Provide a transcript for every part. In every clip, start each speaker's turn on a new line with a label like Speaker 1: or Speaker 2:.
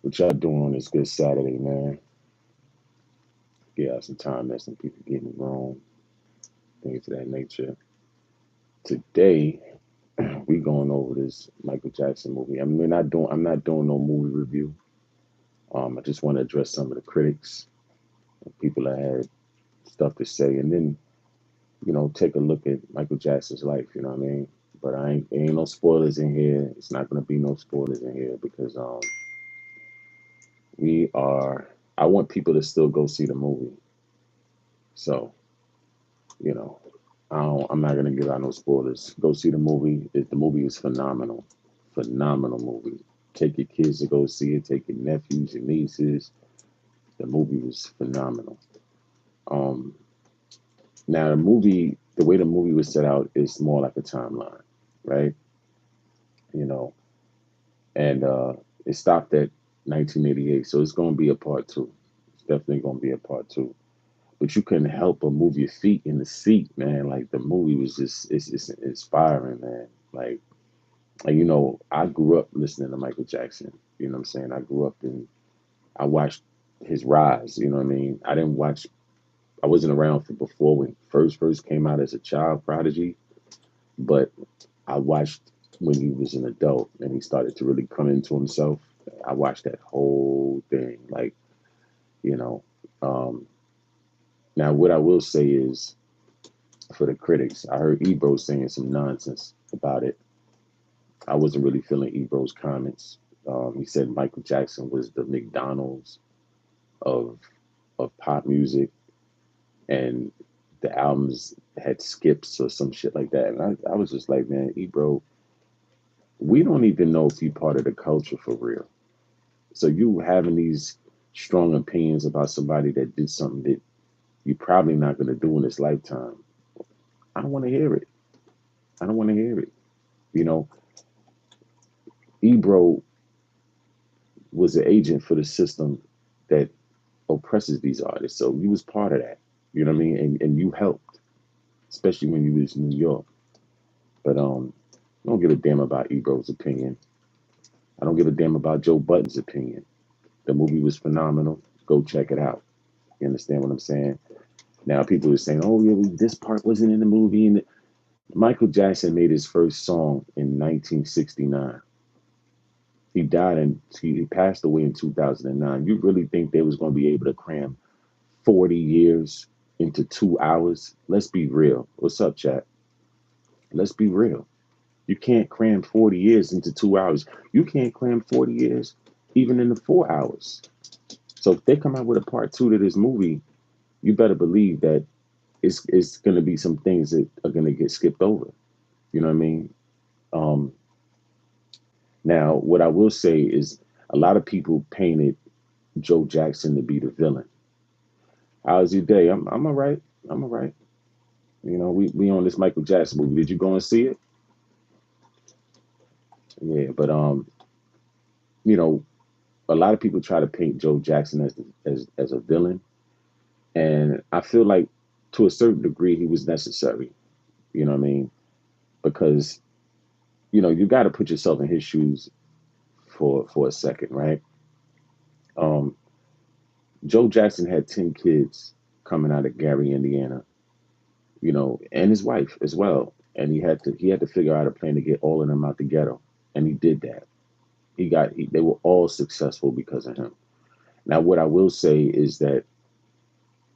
Speaker 1: What y'all doing on this good Saturday, man? Get out some time, let some people get in the room, things of that nature. Today, we going over this Michael Jackson movie. I mean, I'm not doing no movie review. I just want to address some of the critics, people that had stuff to say, and then take a look at Michael Jackson's life. You know what I mean? But ain't no spoilers in here. It's not gonna be no spoilers in here because we are. I want people to still go see the movie. So you know, I'm not gonna give out no spoilers. Go see the movie. The movie is phenomenal, phenomenal movie. Take your kids to go see it. Take your nephews, your nieces. The movie was phenomenal. Um, Now the way the movie was set out is more like a timeline, right? You know, and it stopped at 1988, so it's going to be a part two. It's definitely going to be a part two. But you couldn't help but move your feet in the seat, man. Like the movie was just it's inspiring, man. I grew up listening to Michael Jackson. You know what I'm saying? I watched his rise. You know what I mean? I wasn't around for before when first came out as a child prodigy, but I watched when he was an adult and he started to really come into himself. I watched that whole thing. You know, um, now what I will say is for the critics, I heard Ebro saying some nonsense about it. I wasn't really feeling Ebro's comments. He said Michael Jackson was the McDonald's of pop music, and the albums had skips or some shit like that. And I was just like, man, Ebro, we don't even know if you part of the culture for real. So you having these strong opinions about somebody that did something that you're probably not going to do in this lifetime. I don't want to hear it. I don't want to hear it. You know, Ebro was an agent for the system that oppresses these artists. So you was part of that. You know what I mean? And you helped, especially when you was in New York. But I don't give a damn about Ebro's opinion. I don't give a damn about Joe Budden's opinion. The movie was phenomenal. Go check it out. You understand what I'm saying? Now people are saying, "Oh yeah, this part wasn't in the movie." And Michael Jackson made his first song in 1969. He passed away in 2009. You really think they was going to be able to cram 40 years into 2 hours? Let's be real. What's up, chat? Let's be real. You can't cram 40 years into 2 hours. You can't cram 40 years even into 4 hours. So if they come out with a part two to this movie, you better believe that it's going to be some things that are going to get skipped over. You know what I mean? Um, Now, what I will say is a lot of people painted Joe Jackson to be the villain. How's your day? I'm all right. I'm all right. We on this Michael Jackson movie. Did you go and see it? Yeah, but you know, a lot of people try to paint Joe Jackson as a villain, and I feel like to a certain degree he was necessary. You know what I mean? Because you got to put yourself in his shoes for a second, right? Um, Joe Jackson had 10 kids coming out of Gary, Indiana, and his wife as well. And he had to figure out a plan to get all of them out the ghetto, and he did that. They were all successful because of him. Now, what I will say is that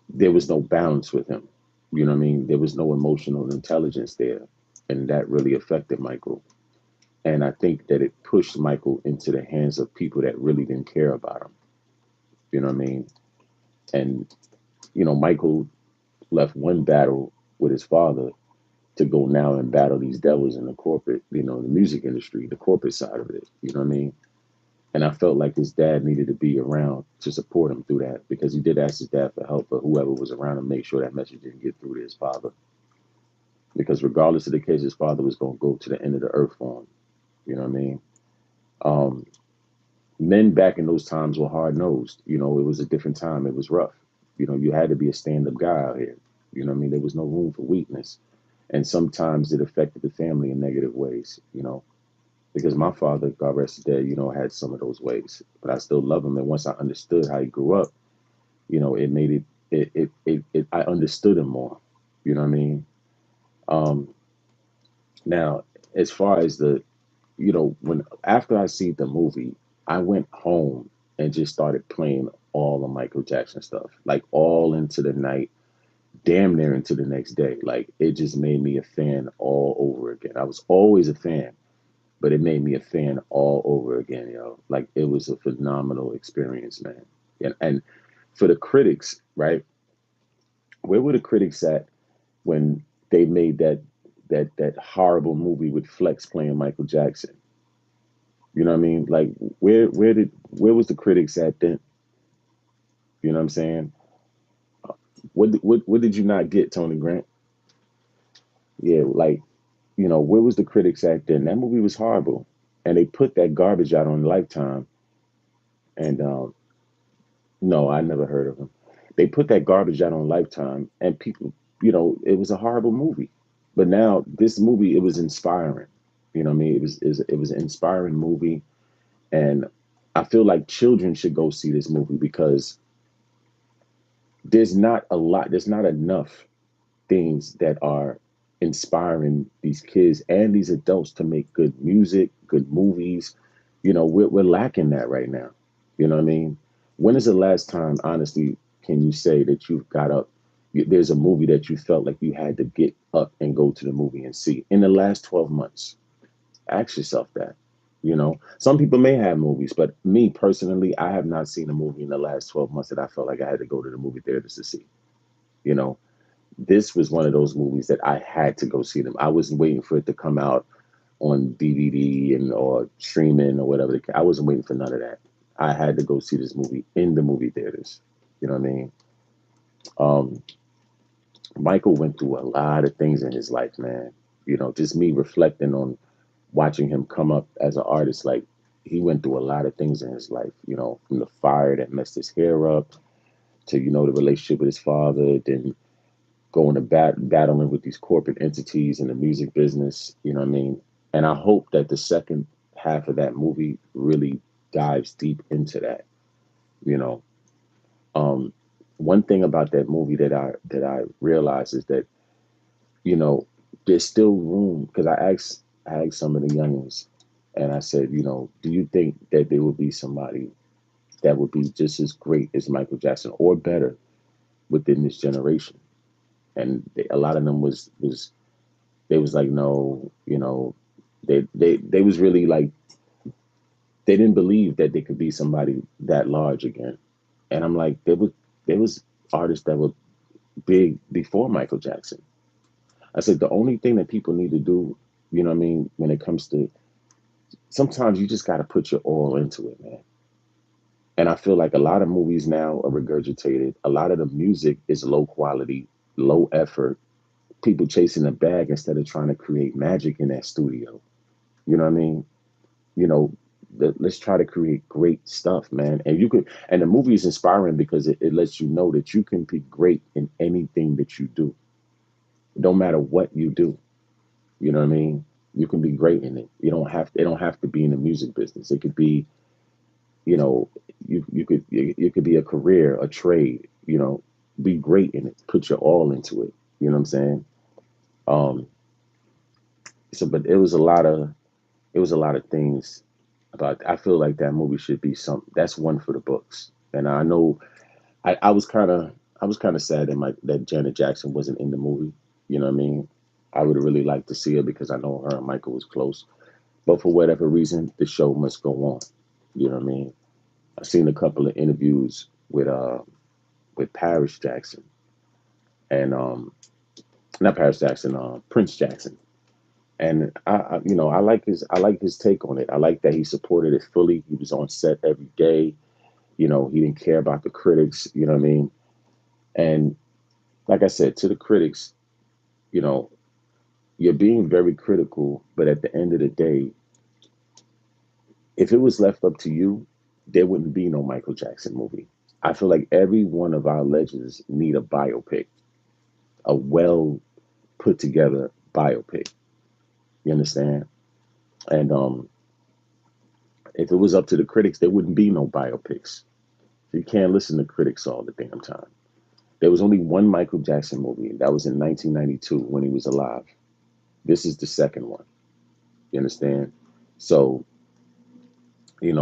Speaker 1: there was no balance with him. You know what I mean? There was no emotional intelligence there, and that really affected Michael. And I think that it pushed Michael into the hands of people that really didn't care about him. You know what I mean? And Michael left one battle with his father to go now and battle these devils in the corporate, the music industry, the corporate side of it. You know what I mean? And I felt like his dad needed to be around to support him through that because he did ask his dad for help, but whoever was around to make sure that message didn't get through to his father. Because regardless of the case, his father was going to go to the end of the earth for him. You know what I mean? Um, Men back in those times were hard nosed. It was a different time. It was rough. You had to be a stand up guy out here. You know what I mean? There was no room for weakness. And sometimes it affected the family in negative ways. because my father, God rest his dead, had some of those ways, but I still love him. And once I understood how he grew up, it made it I understood him more. You know what I mean? Um, Now, as far as when after I see the movie, I went home and just started playing all the Michael Jackson stuff, like all into the night, damn near into the next day. Like it just made me a fan all over again. I was always a fan, but it made me a fan all over again, Like it was a phenomenal experience, man. And for the critics, right? Where were the critics at when they made that horrible movie with Flex playing Michael Jackson? You know what I mean? Like where was the critics at then? You know what I'm saying? What did you not get, Tony Grant? Yeah, like where was the critics at then? That movie was horrible, and they put that garbage out on Lifetime. And no, I never heard of them. They put that garbage out on Lifetime, and people, it was a horrible movie. But now this movie, it was inspiring. You know what I mean? It was an inspiring movie, and I feel like children should go see this movie because there's not enough things that are inspiring these kids and these adults to make good music, good movies. We're lacking that right now. You know what I mean? When is the last time, honestly, can you say that you've got up? There's a movie that you felt like you had to get up and go to the movie and see in the last 12 months? Ask yourself that. Some people may have movies, but me personally, I have not seen a movie in the last 12 months that I felt like I had to go to the movie theaters to see. You know, this was one of those movies that I had to go see them. I wasn't waiting for it to come out on DVD and or streaming or whatever. I wasn't waiting for none of that. I had to go see this movie in the movie theaters. You know what I mean? Um, Michael went through a lot of things in his life, man. Just me reflecting on watching him come up as an artist. Like he went through a lot of things in his life. From the fire that messed his hair up to the relationship with his father, then going to battling with these corporate entities in the music business. You know what I mean? And I hope that the second half of that movie really dives deep into that. You know, um, One thing about that movie that I realized is that you know there's still room because I asked some of the youngins, and I said, do you think that there will be somebody that would be just as great as Michael Jackson or better within this generation? And a lot of them was they was like, no, they was really like they didn't believe that they could be somebody that large again. And I'm like, there was artists that were big before Michael Jackson. I said the only thing that people need to do, what I mean, when it comes to sometimes you just got to put your all into it, man. And I feel like a lot of movies now are regurgitated. A lot of the music is low quality, low effort. People chasing a bag instead of trying to create magic in that studio. You know what I mean? you know let's try to create great stuff, man. And the movie is inspiring because it lets you know that you can be great in anything that you do. It don't matter what you do. You know what I mean? You can be great in it. It don't have to be in the music business. It could be, you know you could be a career, a trade. Be great in it, put your all into it. You know what I'm saying? um but it was a lot of things about. I feel like that movie should be that's one for the books. And I know I was kind of sad that Janet Jackson wasn't in the movie. You know what I mean? I would have really liked to see her because I know her and Michael was close. But for whatever reason, the show must go on. You know what I mean? I've seen a couple of interviews with Paris Jackson and not Paris Jackson, Prince Jackson. And I like his take on it. I like that he supported it fully. He was on set every day. He didn't care about the critics. You know what I mean? And like I said, to the critics, you know, you're being very critical, but at the end of the day, if it was left up to you, there wouldn't be no Michael Jackson movie. I feel like every one of our legends need a biopic, a well put together biopic. You understand? And If it was up to the critics, there wouldn't be no biopics. You can't listen to critics all the damn time. There was only one Michael Jackson movie, and that was in 1992 when he was alive. This is the second one. You understand? So,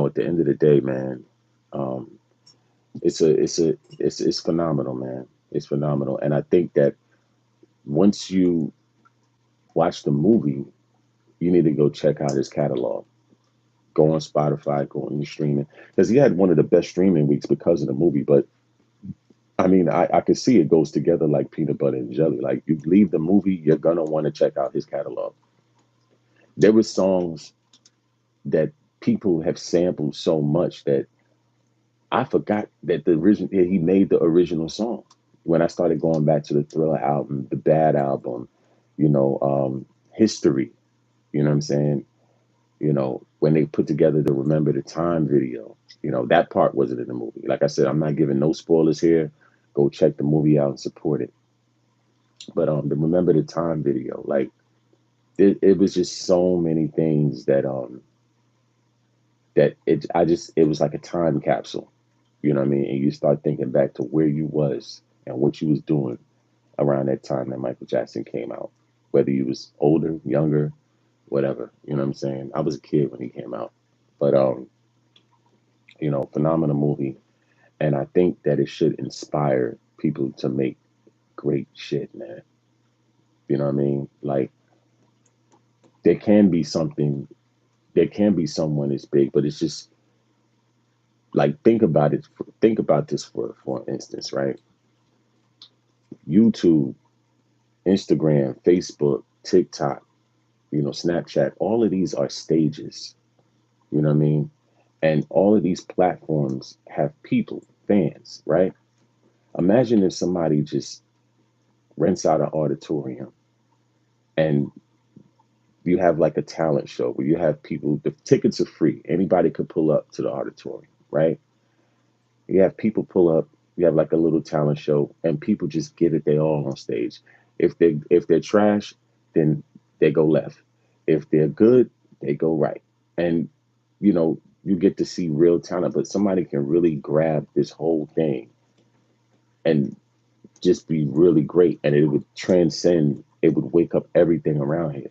Speaker 1: at the end of the day, man, um, it's phenomenal, man. It's phenomenal, and I think that once you watch the movie, you need to go check out his catalog. Go on Spotify, go on your streaming, because he had one of the best streaming weeks because of the movie. But I mean, I could see it goes together like peanut butter and jelly. Like you leave the movie, you're gonna want to check out his catalog. There were songs that people have sampled so much that I forgot that he made the original song. When I started going back to the Thriller album, the Bad album, History, you know what I'm saying? When they put together the Remember the Time video, that part wasn't in the movie. Like I said, I'm not giving no spoilers here. Go check the movie out and support it. But the Remember the Time video, like it was just so many things that it was like a time capsule. You know what I mean? And you start thinking back to where you was and what you was doing around that time that Michael Jackson came out. Whether you was older, younger, whatever. You know what I'm saying? I was a kid when he came out. But phenomenal movie. And I think that it should inspire people to make great shit, man. You know what I mean? Like there can be something, there can be someone as big, but it's just like think about it. Think about this for instance, right? YouTube, Instagram, Facebook, TikTok, Snapchat. All of these are stages. You know what I mean? And all of these platforms have people, fans, right? Imagine if somebody just rents out an auditorium and you have like a talent show where you have people, the tickets are free. Anybody could pull up to the auditorium, right? You have people pull up, you have like a little talent show, and people just give it their all on stage. If they're trash, then they go left. If they're good, they go right. And you get to see real talent, but somebody can really grab this whole thing and just be really great, and it would transcend. It would wake up everything around here.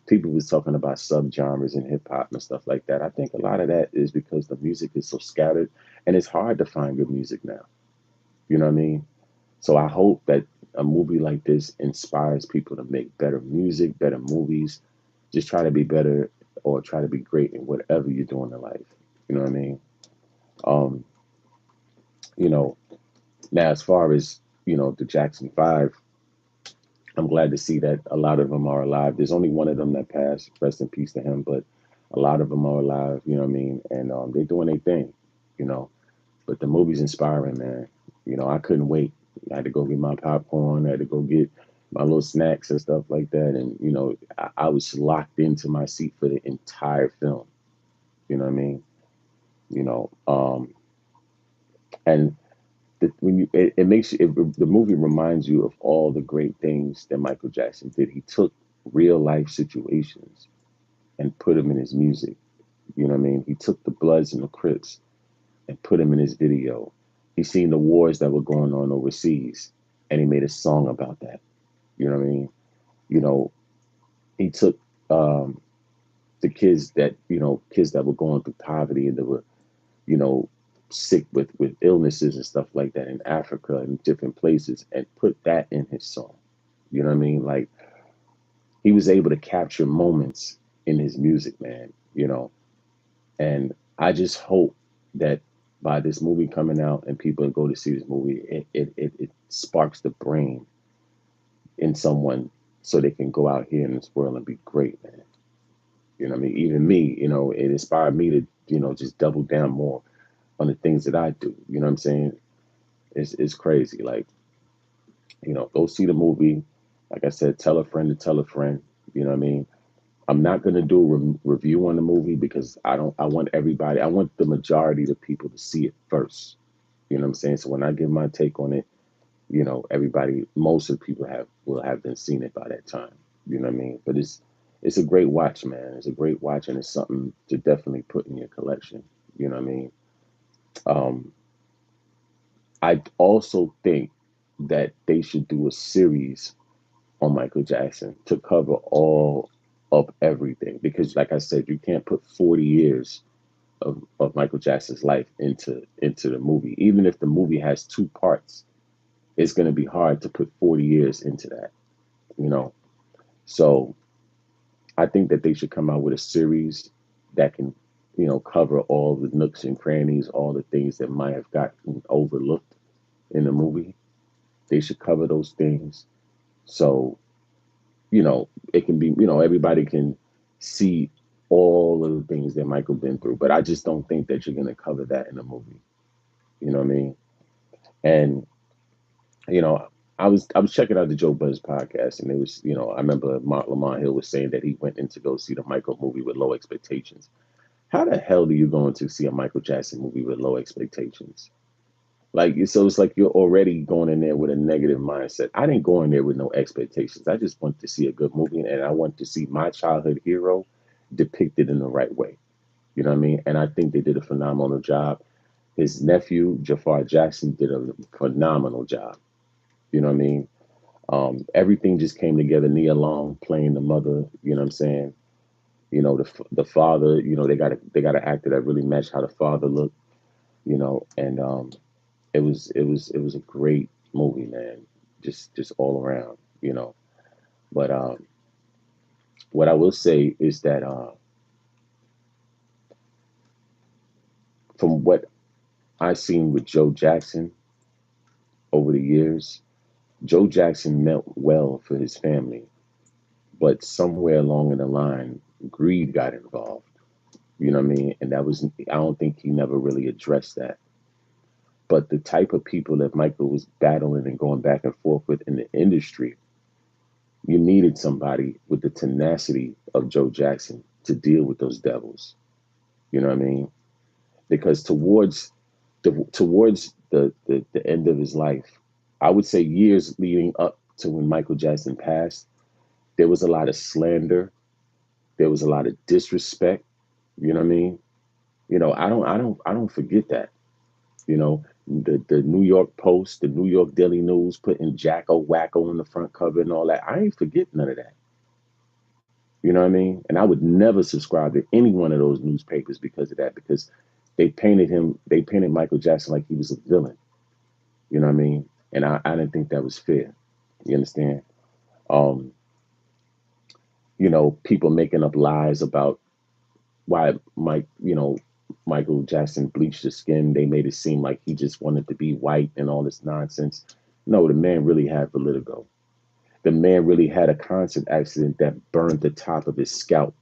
Speaker 1: People was talking about subgenres and hip hop and stuff like that. I think a lot of that is because the music is so scattered, and it's hard to find good music now. You know what I mean? So I hope that a movie like this inspires people to make better music, better movies, just try to be better or try to be great in whatever you're doing in life. You know what I mean? Um, you know, Now as far as, the Jackson Five, I'm glad to see that a lot of them are alive. There's only one of them that passed. Rest in peace to him. But a lot of them are alive. You know what I mean? And they're doing their thing. You know. But the movie's inspiring, man. I couldn't wait. I had to go get my popcorn. I had to go get my little snacks and stuff like that. And I was locked into my seat for the entire film. You know what I mean? You know. And when it makes the movie reminds you of all the great things that Michael Jackson did. He took real life situations and put them in his music. You know what I mean? He took the Bloods and the Crips and put them in his video. He seen the wars that were going on overseas, and he made a song about that. You know what I mean? You know, he took um, the kids that were going through poverty and that were you know, sick with illnesses and stuff like that in Africa and different places and put that in his song. You know what I mean? Like he was able to capture moments in his music, man. And I just hope that by this movie coming out and people go to see this movie, it sparks the brain in someone so they can go out here in this world and be great, man. You know what I mean? Even me, it inspired me to, just double down more on the things that I do. You know what I'm saying? It's crazy. Like, go see the movie. Like I said, tell a friend to tell a friend. You know what I mean? I'm not gonna do a review on the movie because I don't. I want everybody. I want the majority of the people to see it first. You know what I'm saying? So when I give my take on it, everybody, most of the people will have been seen it by that time. You know what I mean? But it's a great watch, man. It's a great watch, and it's something to definitely put in your collection. You know what I mean? Um, I also think that they should do a series on Michael Jackson to cover all of everything because, like I said, you can't put 40 years of Michael Jackson's life into the movie. Even if the movie has two parts, it's going to be hard to put 40 years into that, you know? So I think that they should come out with a series that can, cover all the nooks and crannies, all the things that might have gotten overlooked in the movie. They should cover those things. So, it can be, everybody can see all of the things that Michael been through. But I just don't think that you're going to cover that in a movie. You know what I mean? And you know, I was checking out the Joe Budden podcast, and it was, I remember Mark Lamont Hill was saying that he went in to go see the Michael movie with low expectations. How the hell do you go in to see a Michael Jackson movie with low expectations? Like, so it's like you're already going in there with a negative mindset. I didn't go in there with no expectations. I just want to see a good movie, and I want to see my childhood hero depicted in the right way. You know what I mean? And I think they did a phenomenal job. His nephew Jafar Jackson did a phenomenal job. You know what I mean? Everything just came together. Nia Long playing the mother. You know what I'm saying? The father. They got an actor that really matched how the father looked. And it was a great movie, man. Just all around. But what I will say is that from what I've seen with Joe Jackson over the years, Joe Jackson meant well for his family, but somewhere along in the line, greed got involved. You know what I mean? And I don't think he never really addressed that. But the type of people that Michael was battling and going back and forth with in the industry, you needed somebody with the tenacity of Joe Jackson to deal with those devils. You know what I mean? Because towards the end of his life, I would say years leading up to when Michael Jackson passed, there was a lot of slander, there was a lot of disrespect. You know what I mean? I don't forget that. The New York Post, the New York Daily News putting Jacko Wacko on the front cover and all that. I ain't forget none of that. You know what I mean? And I would never subscribe to any one of those newspapers because of that, because they painted Michael Jackson like he was a villain. You know what I mean? And I didn't think that was fair. You understand? Um, people making up lies about why Michael Jackson bleached his skin. They made it seem like he just wanted to be white and all this nonsense. No, the man really had vitiligo. The man really had a concert accident that burned the top of his scalp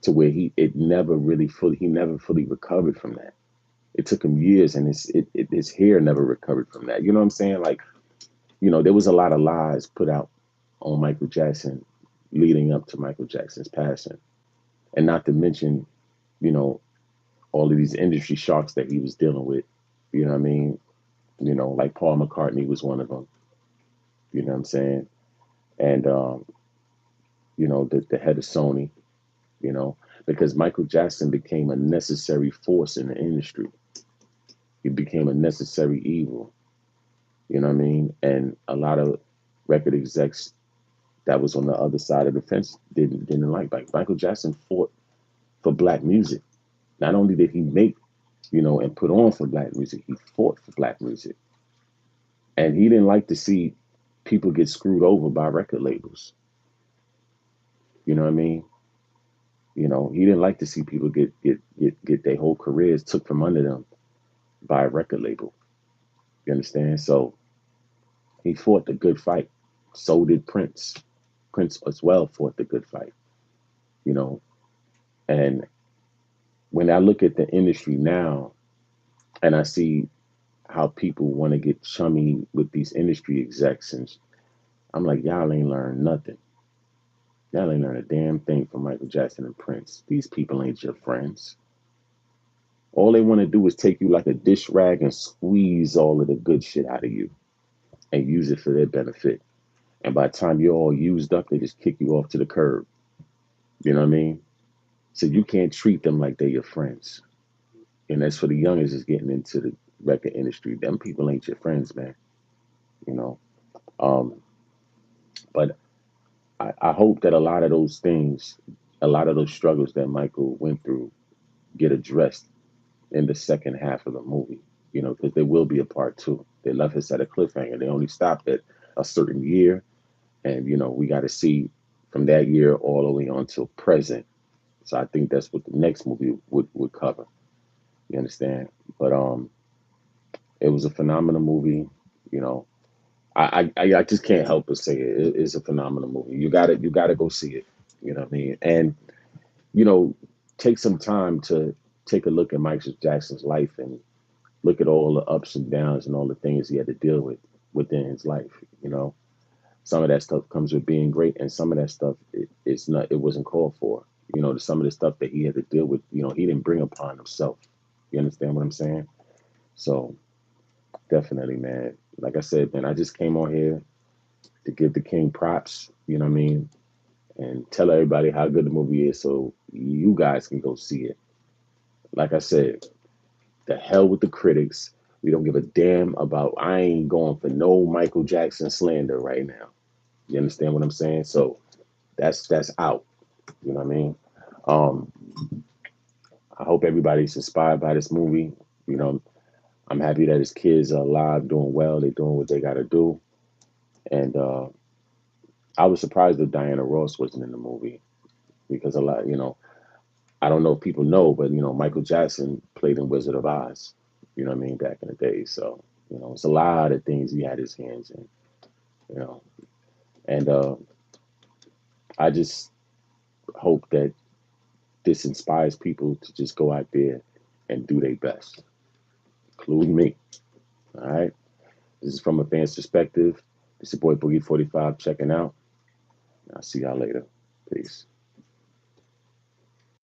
Speaker 1: to where he never fully recovered from that. It took him years, and his hair never recovered from that. You know what I'm saying? Like, there was a lot of lies put out on Michael Jackson leading up to Michael Jackson's passing, and not to mention, you know, all of these industry sharks that he was dealing with. You know what I mean? Like Paul McCartney was one of them. You know what I'm saying? And the head of Sony. You know, because Michael Jackson became a necessary force in the industry. He became a necessary evil. You know what I mean? And a lot of record execs that was on the other side of the fence didn't like Michael Jackson fought for black music. Not only did he make, and put on for black music, he fought for black music. And he didn't like to see people get screwed over by record labels. You know what I mean? He didn't like to see people get their whole careers took from under them by a record label. You understand? So he fought the good fight. So did Prince. Prince as well fought the good fight. You know, and when I look at the industry now and I see how people want to get chummy with these industry execs, and I'm like, y'all ain't learned nothing. Y'all ain't learned a damn thing from Michael Jackson and Prince. These people ain't your friends. All they want to do is take you like a dish rag and squeeze all of the good shit out of you and use it for their benefit. And by the time you're all used up, they just kick you off to the curb. You know what I mean? So you can't treat them like they're your friends. And that's for the youngest is getting into the record industry. Them people ain't your friends, man. You know. Um, but I hope that a lot of those things, a lot of those struggles that Michael went through, get addressed in the second half of the movie. You know, because there will be a part two. They left us at a cliffhanger. They only stopped at a certain year, and you know we got to see from that year all the way on till present. So I think that's what the next movie would cover. You understand? But it was a phenomenal movie. You know, I just can't help but say it's a phenomenal movie. You gotta go see it. You know what I mean? And you know, take some time to take a look at Michael Jackson's life and look at all the ups and downs and all the things he had to deal with within his life. You know, some of that stuff comes with being great, and some of that stuff it's not. It wasn't called for. You know, some of the stuff that he had to deal with. You know, he didn't bring upon himself. You understand what I'm saying? So definitely, man. Like I said, man, I just came on here to give the king props. You know what I mean? And tell everybody how good the movie is, so you guys can go see it. Like I said, the hell with the critics. We don't give a damn about. I ain't going for no Michael Jackson slander right now. You understand what I'm saying? So that's out. You know what I mean? Um, I hope everybody's inspired by this movie. You know, I'm happy that his kids are alive, doing well. They're doing what they got to do. And I was surprised that Diana Ross wasn't in the movie because a lot, you know, I don't know if people know, but you know, Michael Jackson played in Wizard of Oz. You know what I mean? Back in the day. So you know, it's a lot of things he had his hands in. You know, and I just hope that this inspires people to just go out there and do their best, including me. All right. This is from a fan's perspective. This is your boy Boogie 45 checking out. I'll see y'all later. Peace.